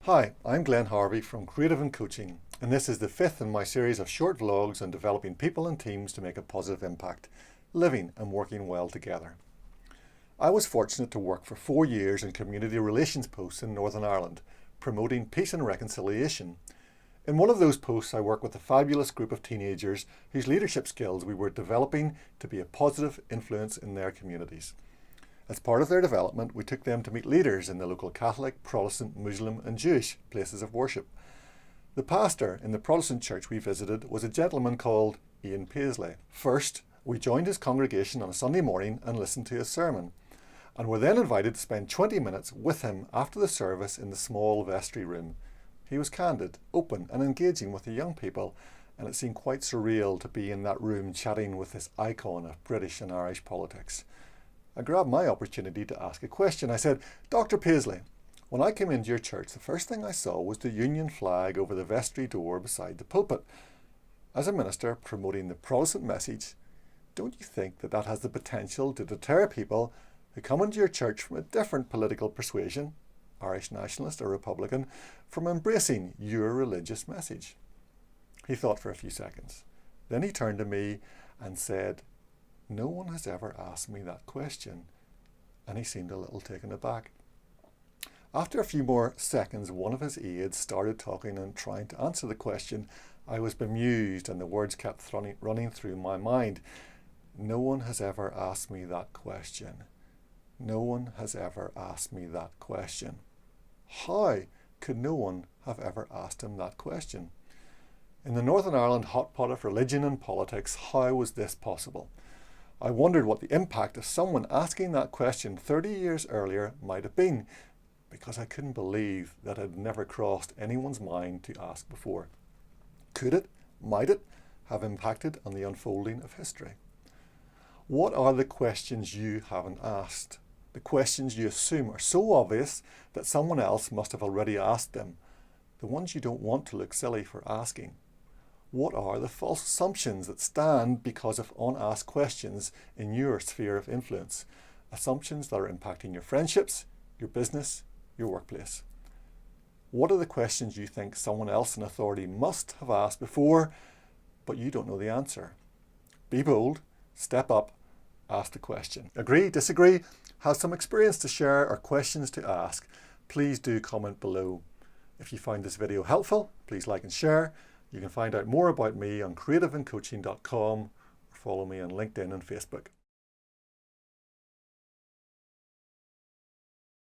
Hi, I'm Glenn Harvey from Creative and Coaching, and this is the fifth in my series of short vlogs on developing people and teams to make a positive impact, living and working well together. I was fortunate to work for 4 years in community relations posts in Northern Ireland, promoting peace and reconciliation. In one of those posts, I worked with a fabulous group of teenagers whose leadership skills we were developing to be a positive influence in their communities. As part of their development, we took them to meet leaders in the local Catholic, Protestant, Muslim and Jewish places of worship. The pastor in the Protestant church we visited was a gentleman called Ian Paisley. First, we joined his congregation on a Sunday morning and listened to his sermon, and were then invited to spend 20 minutes with him after the service in the small vestry room. He was candid, open and engaging with the young people, and it seemed quite surreal to be in that room chatting with this icon of British and Irish politics. I grabbed my opportunity to ask a question. I said, "Dr. Paisley, when I came into your church, the first thing I saw was the Union flag over the vestry door beside the pulpit. As a minister promoting the Protestant message, don't you think that has the potential to deter people who come into your church from a different political persuasion, Irish nationalist or Republican, from embracing your religious message?" He thought for a few seconds. Then he turned to me and said, "No one has ever asked me that question," and he seemed a little taken aback. After a few more seconds, one of his aides started talking and trying to answer the question. I was bemused and the words kept running through my mind. No one has ever asked me that question. No one has ever asked me that question. How could no one have ever asked him that question? In the Northern Ireland hot pot of religion and politics, how was this possible? I wondered what the impact of someone asking that question 30 years earlier might have been, because I couldn't believe that it had never crossed anyone's mind to ask before. Could it, might it, have impacted on the unfolding of history? What are the questions you haven't asked? The questions you assume are so obvious that someone else must have already asked them. The ones you don't want to look silly for asking. What are the false assumptions that stand because of unasked questions in your sphere of influence? Assumptions that are impacting your friendships, your business, your workplace. What are the questions you think someone else in authority must have asked before, but you don't know the answer? Be bold, step up, ask the question. Agree, disagree, have some experience to share or questions to ask? Please do comment below. If you find this video helpful, please like and share. You can find out more about me on creativeandcoaching.com or follow me on LinkedIn and Facebook.